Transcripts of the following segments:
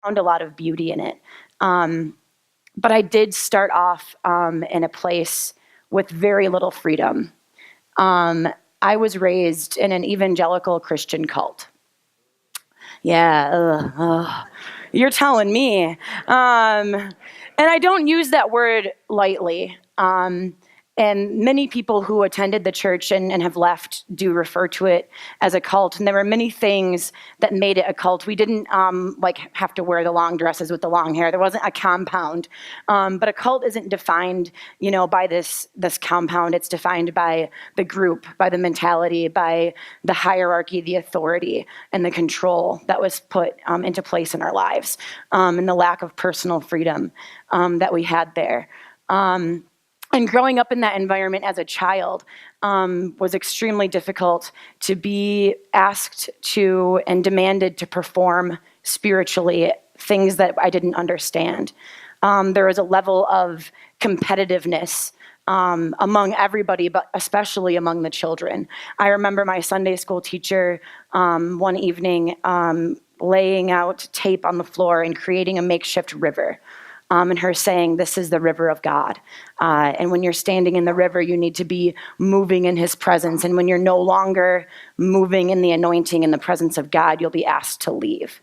found a lot of beauty in it. But I did start off in a place with very little freedom. I was raised in an evangelical Christian cult. Yeah, you're telling me. And I don't use that word lightly. And many people who attended the church and have left do refer to it as a cult. And there were many things that made it a cult. We didn't have to wear the long dresses with the long hair. There wasn't a compound. But a cult isn't defined, by this compound. It's defined by the group, by the mentality, by the hierarchy, the authority, and the control that was put into place in our lives, and the lack of personal freedom that we had there. And growing up in that environment as a child was extremely difficult to be asked to and demanded to perform spiritually things that I didn't understand. There was a level of competitiveness among everybody, but especially among the children. I remember my Sunday school teacher one evening laying out tape on the floor and creating a makeshift river. And her saying, "This is the river of God. And when you're standing in the river, you need to be moving in his presence. And when you're no longer moving in the anointing in the presence of God, you'll be asked to leave."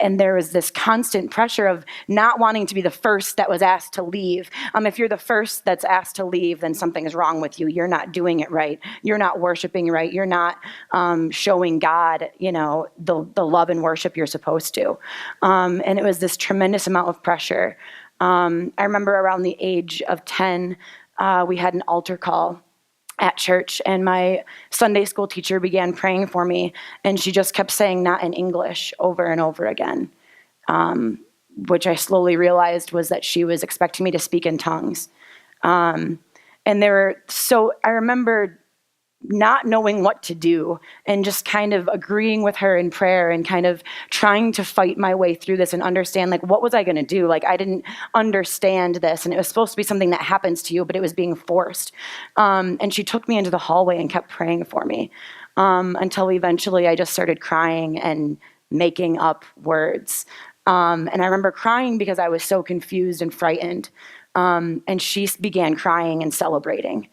And there was this constant pressure of not wanting to be the first that was asked to leave. If you're the first that's asked to leave, then something is wrong with you. You're not doing it right. You're not worshiping right. You're not showing God, the love and worship you're supposed to. And it was this tremendous amount of pressure. I remember around the age of 10, we had an altar call at church, and my Sunday school teacher began praying for me, and she just kept saying "not in English" over and over again, which I slowly realized was that she was expecting me to speak in tongues. And I remember not knowing what to do and just kind of agreeing with her in prayer and kind of trying to fight my way through this and understand, what was I going to do? I didn't understand this, and it was supposed to be something that happens to you, but it was being forced. And she took me into the hallway and kept praying for me until eventually I just started crying and making up words. And I remember crying because I was so confused and frightened. And she began crying and celebrating.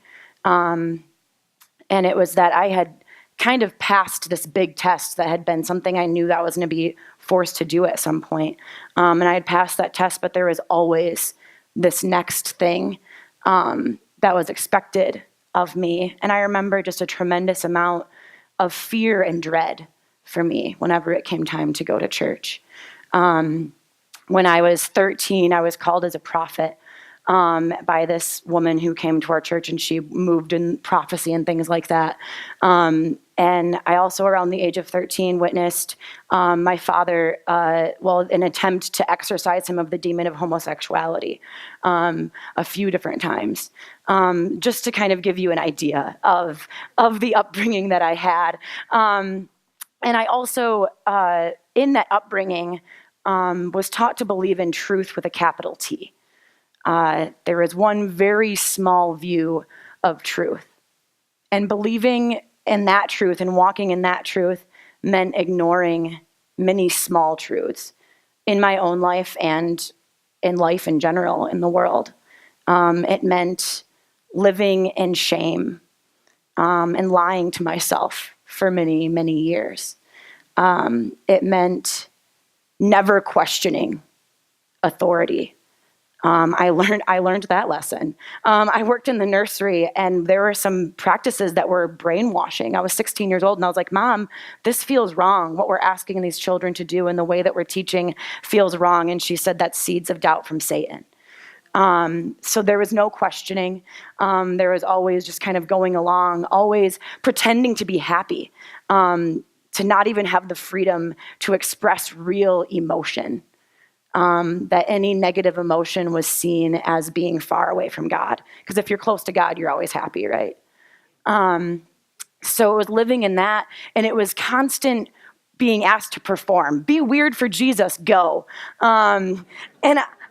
And it was that I had kind of passed this big test that had been something I knew that I was going to be forced to do at some point. And I had passed that test, but there was always this next thing that was expected of me. And I remember just a tremendous amount of fear and dread for me whenever it came time to go to church. When I was 13, I was called as a prophet by this woman who came to our church, and she moved in prophecy and things like that. And I also, around the age of 13, witnessed my father, an attempt to exorcise him of the demon of homosexuality a few different times, just to kind of give you an idea of the upbringing that I had. And I also, in that upbringing, was taught to believe in truth with a capital T. There is one very small view of truth. And believing in that truth and walking in that truth meant ignoring many small truths in my own life and in life in general in the world. It meant living in shame and lying to myself for many, many years. It meant never questioning authority. I learned that lesson. I worked in the nursery, and there were some practices that were brainwashing. I was 16 years old, and I was like, "Mom, this feels wrong. What we're asking these children to do and the way that we're teaching feels wrong." And she said, "That's seeds of doubt from Satan." So there was no questioning. There was always just kind of going along, always pretending to be happy, to not even have the freedom to express real emotion. That any negative emotion was seen as being far away from God. Because if you're close to God, you're always happy, right? So it was living in that, and it was constant being asked to perform. Be weird for Jesus, go. And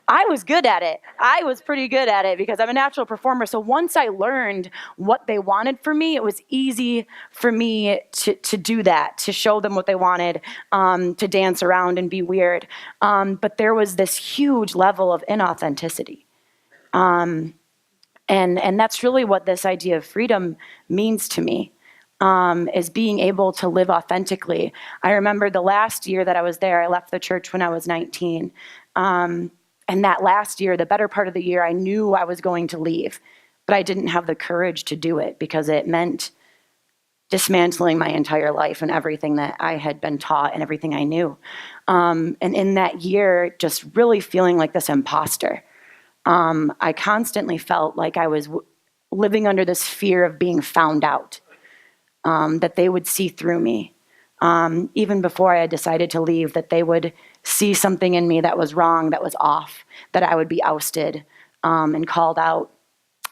I was good at it. I was pretty good at it because I'm a natural performer. So once I learned what they wanted from me, it was easy for me to do that, to show them what they wanted, to dance around and be weird. But there was this huge level of inauthenticity. And that's really what this idea of freedom means to me, is being able to live authentically. I remember the last year that I was there, I left the church when I was 19. And that last year, the better part of the year, I knew I was going to leave, but I didn't have the courage to do it because it meant dismantling my entire life and everything that I had been taught and everything I knew. And in that year, just really feeling like this imposter. I constantly felt like I was living under this fear of being found out, that they would see through me. Even before I had decided to leave, that they would see something in me that was wrong, that was off, that I would be ousted and called out.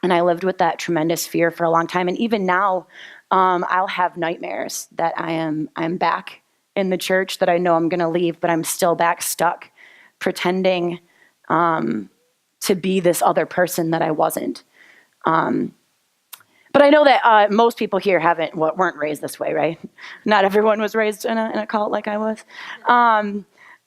And I lived with that tremendous fear for a long time. And even now, I'll have nightmares that I'm back in the church, that I know I'm going to leave, but I'm still back stuck, pretending to be this other person that I wasn't. But I know that most people here weren't raised this way, right? Not everyone was raised in a cult like I was.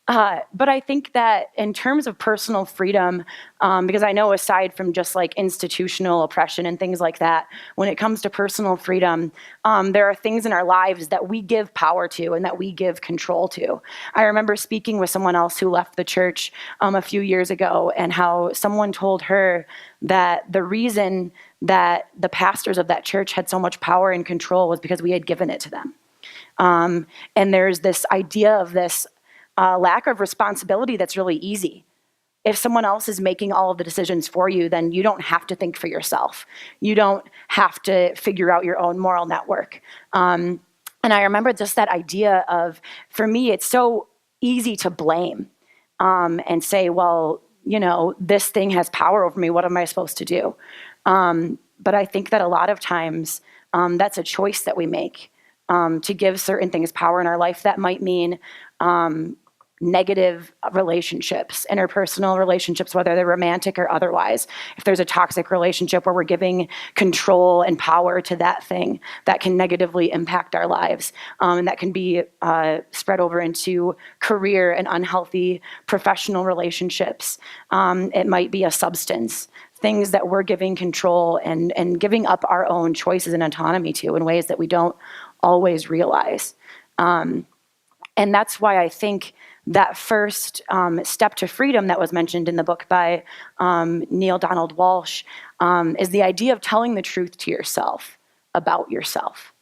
But I think that in terms of personal freedom, because I know aside from just like institutional oppression and things like that, when it comes to personal freedom, there are things in our lives that we give power to and that we give control to. I remember speaking with someone else who left the church a few years ago, and how someone told her that the reason that the pastors of that church had so much power and control was because we had given it to them. And there's this idea of this lack of responsibility that's really easy. If someone else is making all of the decisions for you, then you don't have to think for yourself. You don't have to figure out your own moral network. And I remember just that idea of, for me, it's so easy to blame and say, well, this thing has power over me. What am I supposed to do? But I think that a lot of times that's a choice that we make, to give certain things power in our life. That might mean negative relationships, interpersonal relationships, whether they're romantic or otherwise. If there's a toxic relationship where we're giving control and power to that thing, that can negatively impact our lives. And that can be spread over into career and unhealthy professional relationships. It might be a substance, things that we're giving control and giving up our own choices and autonomy to in ways that we don't always realize. And that's why I think that first step to freedom that was mentioned in the book by Neil Donald Walsh is the idea of telling the truth to yourself about yourself.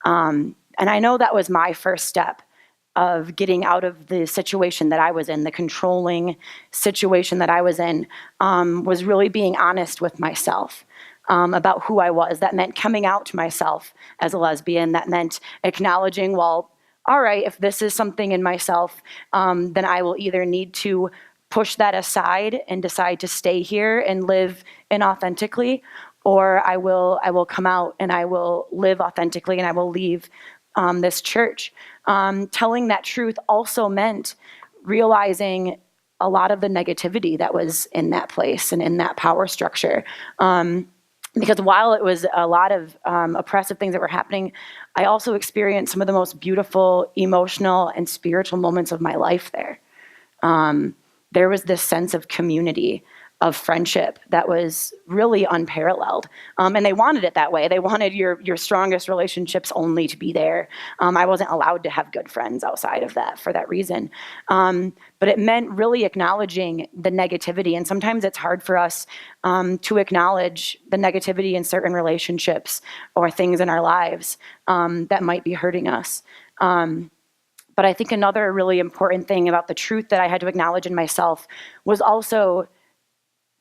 And I know that was my first step of getting out of the situation that I was in, the controlling situation that I was in, was really being honest with myself. About who I was. That meant coming out to myself as a lesbian. That meant acknowledging, well, all right, if this is something in myself, then I will either need to push that aside and decide to stay here and live inauthentically, or I will come out and I will live authentically and I will leave this church. Telling that truth also meant realizing a lot of the negativity that was in that place and in that power structure. Because while it was a lot of oppressive things that were happening, I also experienced some of the most beautiful emotional and spiritual moments of my life there. There was this sense of community, of friendship that was really unparalleled. And they wanted it that way. They wanted your strongest relationships only to be there. I wasn't allowed to have good friends outside of that for that reason. But it meant really acknowledging the negativity. And sometimes it's hard for us to acknowledge the negativity in certain relationships or things in our lives that might be hurting us. But I think another really important thing about the truth that I had to acknowledge in myself was also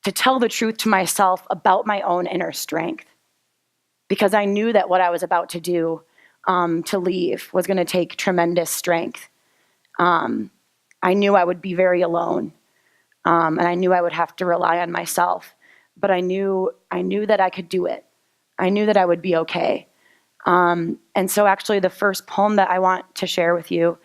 to tell the truth to myself about my own inner strength. Because I knew that what I was about to do, to leave, was going to take tremendous strength. I knew I would be very alone. And I knew I would have to rely on myself. But I knew that I could do it. I knew that I would be okay. And so actually the first poem that I want to share with you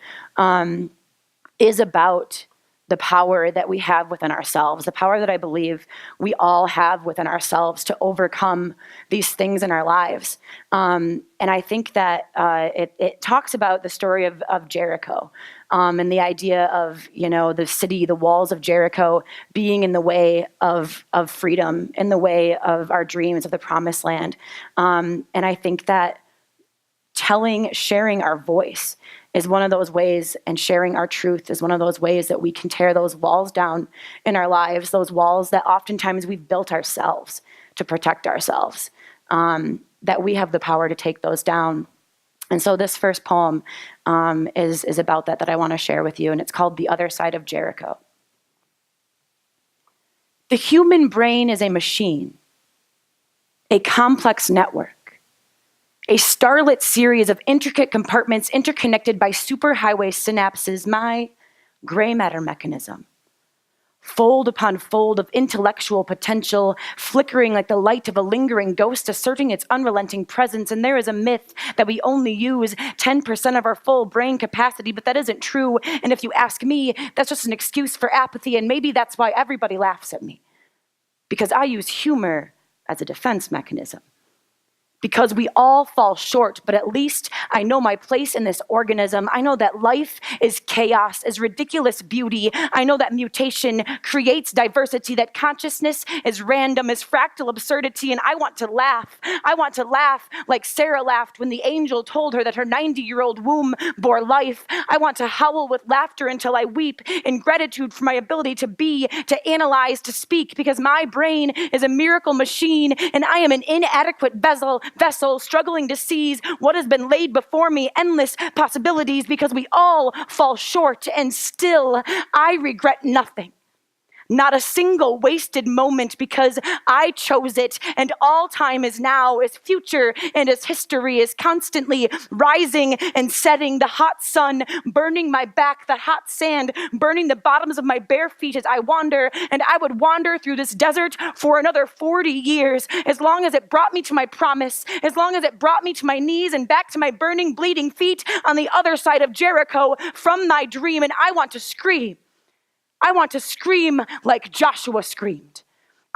is about the power that we have within ourselves, the power that I believe we all have within ourselves to overcome these things in our lives. And I think that it talks about the story of Jericho, and the idea of, the city, the walls of Jericho being in the way of freedom, in the way of our dreams of the promised land. And I think that sharing our voice is one of those ways, and sharing our truth is one of those ways that we can tear those walls down in our lives, those walls that oftentimes we've built ourselves to protect ourselves, that we have the power to take those down. And so this first poem is about that I want to share with you, and it's called The Other Side of Jericho. The human brain is a machine, a complex network, a starlit series of intricate compartments interconnected by superhighway synapses, my gray matter mechanism. Fold upon fold of intellectual potential, flickering like the light of a lingering ghost, asserting its unrelenting presence. And there is a myth that we only use 10% of our full brain capacity, but that isn't true. And if you ask me, that's just an excuse for apathy, and maybe that's why everybody laughs at me. Because I use humor as a defense mechanism. Because we all fall short, but at least I know my place in this organism. I know that life is chaos, is ridiculous beauty. I know that mutation creates diversity, that consciousness is random, is fractal absurdity, and I want to laugh. I want to laugh like Sarah laughed when the angel told her that her 90-year-old womb bore life. I want to howl with laughter until I weep in gratitude for my ability to be, to analyze, to speak, because my brain is a miracle machine, and I am an inadequate vessel struggling to seize what has been laid before me, endless possibilities, because we all fall short, and still I regret nothing. Not a single wasted moment, because I chose it, and all time is now, is future, and as history is constantly rising and setting, the hot sun burning my back, the hot sand burning the bottoms of my bare feet as I wander, and I would wander through this desert for another 40 years, as long as it brought me to my promise, as long as it brought me to my knees and back to my burning, bleeding feet on the other side of Jericho from my dream. And I want to scream. I want to scream like Joshua screamed.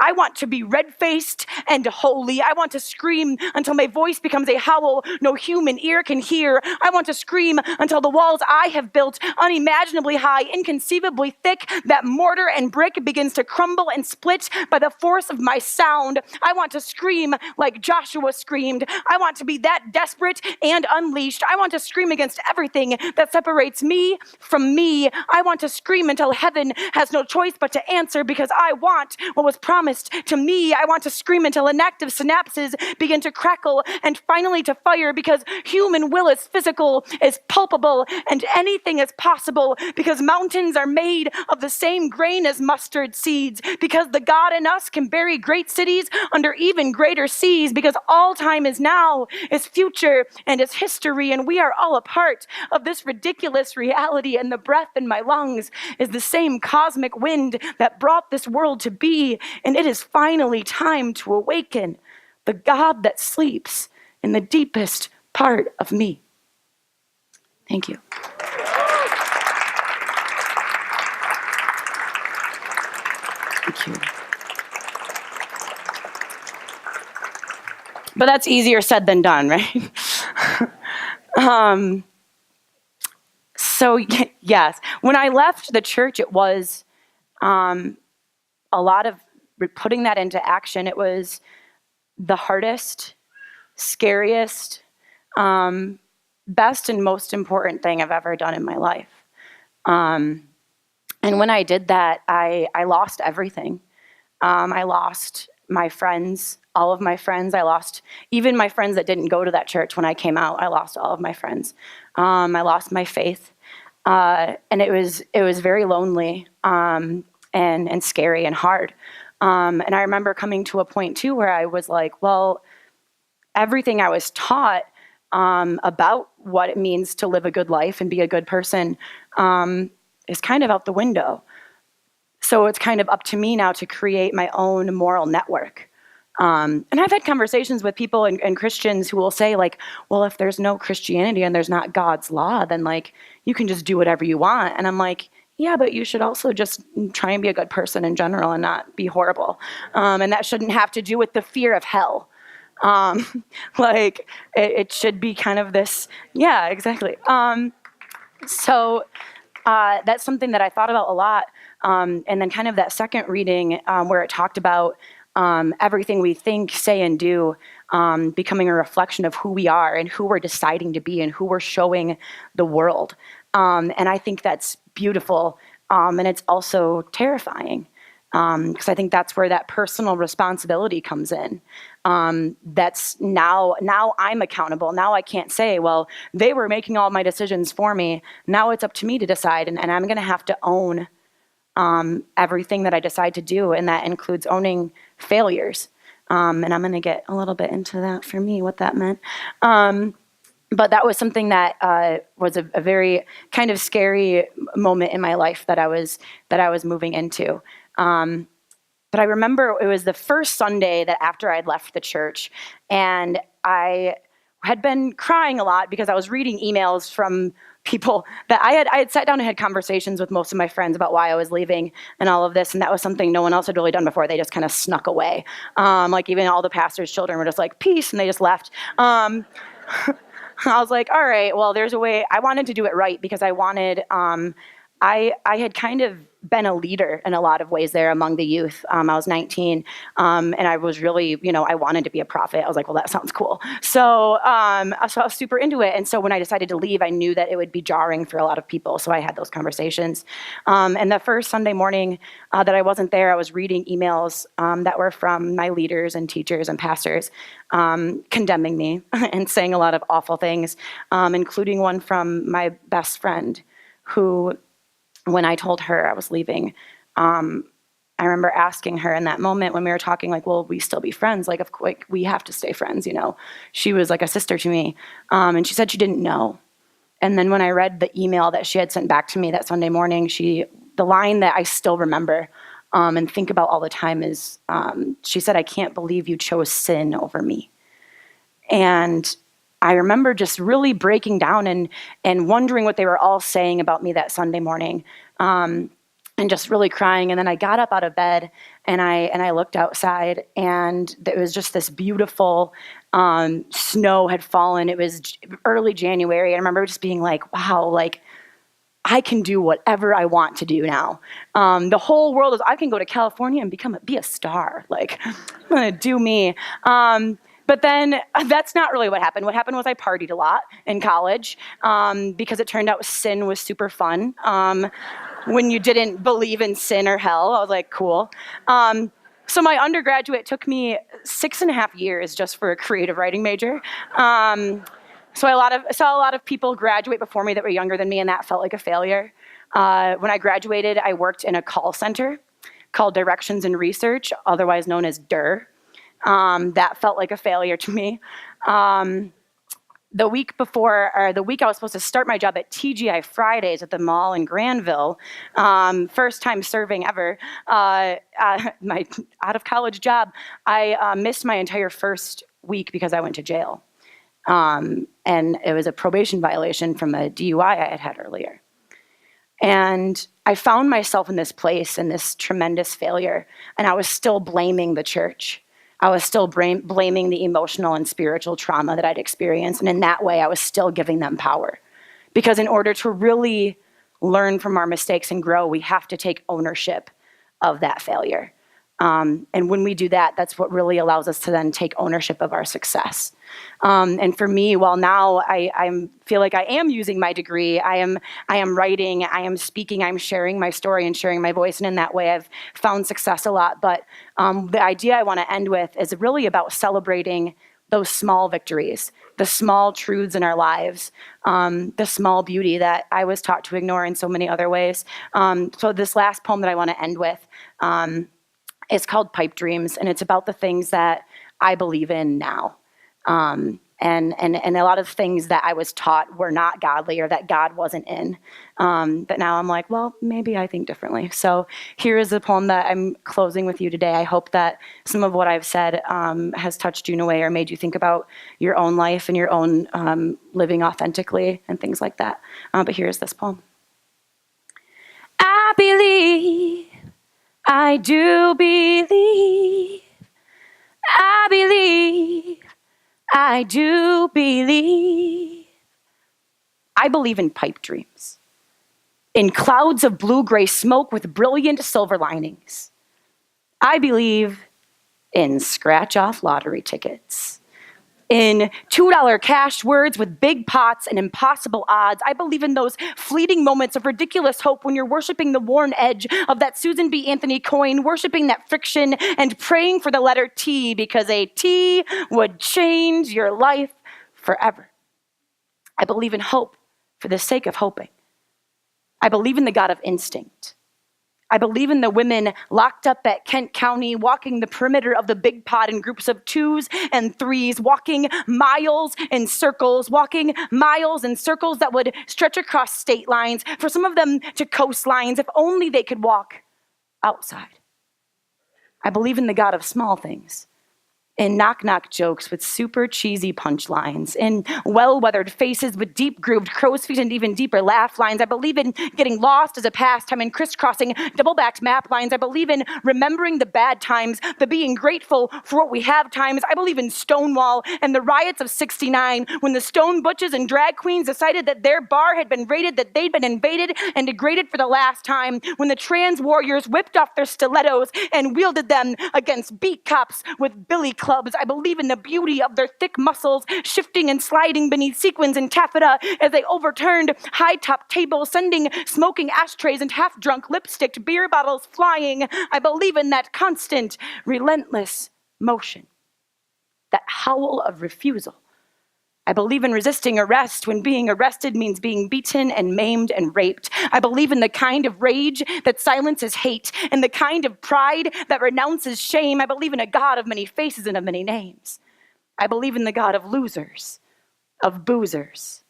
I want to be red-faced and holy. I want to scream until my voice becomes a howl no human ear can hear. I want to scream until the walls I have built, unimaginably high, inconceivably thick, that mortar and brick begins to crumble and split by the force of my sound. I want to scream like Joshua screamed. I want to be that desperate and unleashed. I want to scream against everything that separates me from me. I want to scream until heaven has no choice but to answer, because I want what was promised to me. I want to scream until inactive synapses begin to crackle and finally to fire, because human will is physical, is palpable, and anything is possible, because mountains are made of the same grain as mustard seeds, because the God in us can bury great cities under even greater seas, because all time is now, is future, and is history, and we are all a part of this ridiculous reality, and the breath in my lungs is the same cosmic wind that brought this world to be, and it is finally time to awaken the God that sleeps in the deepest part of me. Thank you. Thank you. But that's easier said than done, right? So yes, when I left the church, it was a lot of putting that into action. It was the hardest, scariest, best and most important thing I've ever done in my life. And when I did that, I lost everything. I lost my friends, all of my friends. I lost even my friends that didn't go to that church when I came out. I lost all of my friends. I lost my faith. And it was very lonely and scary and hard. And I remember coming to a point too where I was like, well, everything I was taught about what it means to live a good life and be a good person is kind of out the window. So it's kind of up to me now to create my own moral network. And I've had conversations with people and Christians who will say like, well, if there's no Christianity and there's not God's law, then like you can just do whatever you want. And I'm like, yeah, but you should also just try and be a good person in general and not be horrible. And that shouldn't have to do with the fear of hell. Um, like, it should be kind of this, yeah, exactly. So that's something that I thought about a lot. And then kind of that second reading where it talked about everything we think, say, and do becoming a reflection of who we are and who we're deciding to be and who we're showing the world. And I think that's beautiful. And it's also terrifying. Because I think that's where that personal responsibility comes in. That's now I'm accountable. Now I can't say, well, they were making all my decisions for me. Now it's up to me to decide, and I'm going to have to own everything that I decide to do, and that includes owning failures. And I'm going to get a little bit into that for me, what that meant. But that was something that was a very kind of scary moment in my life that I was moving into. But I remember it was the first Sunday that after I'd left the church, and I had been crying a lot because I was reading emails from people that I had sat down and had conversations with most of my friends about why I was leaving and all of this, and that was something no one else had really done before. They just kind of snuck away. Like even all the pastors' children were just like, peace, and they just left. I was like, all right, well, there's a way. I wanted to do it right because I wanted, I had kind of been a leader in a lot of ways there among the youth. I was 19, and I was really, I wanted to be a prophet. I was like, well, that sounds cool. So I was super into it. And so when I decided to leave, I knew that it would be jarring for a lot of people. So I had those conversations. And the first Sunday morning that I wasn't there, I was reading emails that were from my leaders and teachers and pastors condemning me and saying a lot of awful things, including one from my best friend who, when I told her I was leaving, I remember asking her in that moment when we were talking, like, will we still be friends? Like, we have to stay friends, She was like a sister to me. And she said she didn't know. And then when I read the email that she had sent back to me that Sunday morning, the line that I still remember and think about all the time is, she said, I can't believe you chose sin over me. And I remember just really breaking down and wondering what they were all saying about me that Sunday morning, and just really crying. And then I got up out of bed and I looked outside, and it was just this beautiful snow had fallen. It was early January. I remember just being like, wow, like I can do whatever I want to do now. The whole world I can go to California and be a star. Like I'm gonna do me. But then that's not really what happened. What happened was I partied a lot in college because it turned out sin was super fun. When you didn't believe in sin or hell, I was like, cool. So my undergraduate took me 6.5 years just for a creative writing major. So I saw a lot of people graduate before me that were younger than me, and that felt like a failure. When I graduated, I worked in a call center called Directions and Research, otherwise known as DIR. That felt like a failure to me. The week I was supposed to start my job at TGI Fridays at the mall in Granville, first time serving ever, my out of college job, I missed my entire first week because I went to jail. And it was a probation violation from a DUI I had had earlier. And I found myself in this place, in this tremendous failure, and I was still blaming the church. I was still blaming the emotional and spiritual trauma that I'd experienced. And in that way, I was still giving them power. Because in order to really learn from our mistakes and grow, we have to take ownership of that failure. And when we do that, that's what really allows us to then take ownership of our success. And for me, while now I feel like I am using my degree, I am writing, I am speaking, I'm sharing my story and sharing my voice, and in that way I've found success a lot. But the idea I want to end with is really about celebrating those small victories, the small truths in our lives, the small beauty that I was taught to ignore in so many other ways. So this last poem that I want to end with is called Pipe Dreams, and it's about the things that I believe in now. And a lot of things that I was taught were not godly or that God wasn't in. But now I'm like, well, maybe I think differently. So here is the poem that I'm closing with you today. I hope that some of what I've said has touched you in a way or made you think about your own life and your own living authentically and things like that. But here's this poem. believe, I do believe, I believe, I do believe. I believe in pipe dreams, in clouds of blue-gray smoke with brilliant silver linings. I believe in scratch-off lottery tickets, in $2 cash words with big pots and impossible odds. I believe in those fleeting moments of ridiculous hope when you're worshiping the worn edge of that Susan B. Anthony coin, worshiping that friction and praying for the letter T because a T would change your life forever. I believe in hope for the sake of hoping. I believe in the God of instinct. I believe in the women locked up at Kent County, walking the perimeter of the big pot in groups of 2s and 3s, walking miles in circles, walking miles in circles that would stretch across state lines, for some of them to coastlines, if only they could walk outside. I believe in the God of small things, in knock-knock jokes with super cheesy punchlines, in well-weathered faces with deep-grooved crow's feet and even deeper laugh lines. I believe in getting lost as a pastime and crisscrossing double-backed map lines. I believe in remembering the bad times, the being grateful for what we have times. I believe in Stonewall and the riots of '69, when the stone butches and drag queens decided that their bar had been raided, that they'd been invaded and degraded for the last time, when the trans warriors whipped off their stilettos and wielded them against beat cops with billy clubs. I believe in the beauty of their thick muscles shifting and sliding beneath sequins and taffeta as they overturned high-top tables, sending smoking ashtrays and half-drunk lipsticked beer bottles flying. I believe in that constant, relentless motion, that howl of refusal. I believe in resisting arrest when being arrested means being beaten and maimed and raped. I believe in the kind of rage that silences hate and the kind of pride that renounces shame. I believe in a God of many faces and of many names. I believe in the God of losers, of boozers,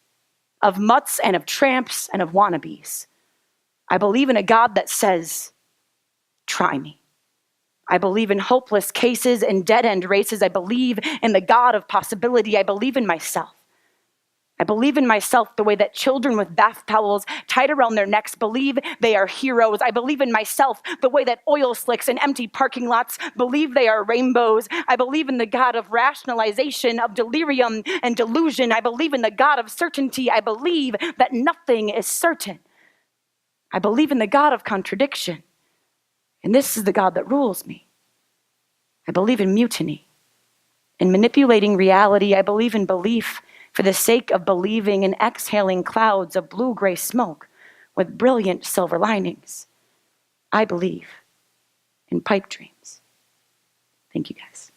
of mutts and of tramps and of wannabes. I believe in a God that says, try me. I believe in hopeless cases and dead-end races. I believe in the God of possibility. I believe in myself. I believe in myself the way that children with bath towels tied around their necks believe they are heroes. I believe in myself the way that oil slicks and empty parking lots believe they are rainbows. I believe in the God of rationalization, of delirium and delusion. I believe in the God of certainty. I believe that nothing is certain. I believe in the God of contradiction. And this is the God that rules me. I believe in mutiny, in manipulating reality. I believe in belief for the sake of believing, in exhaling clouds of blue-gray smoke with brilliant silver linings. I believe in pipe dreams. Thank you, guys.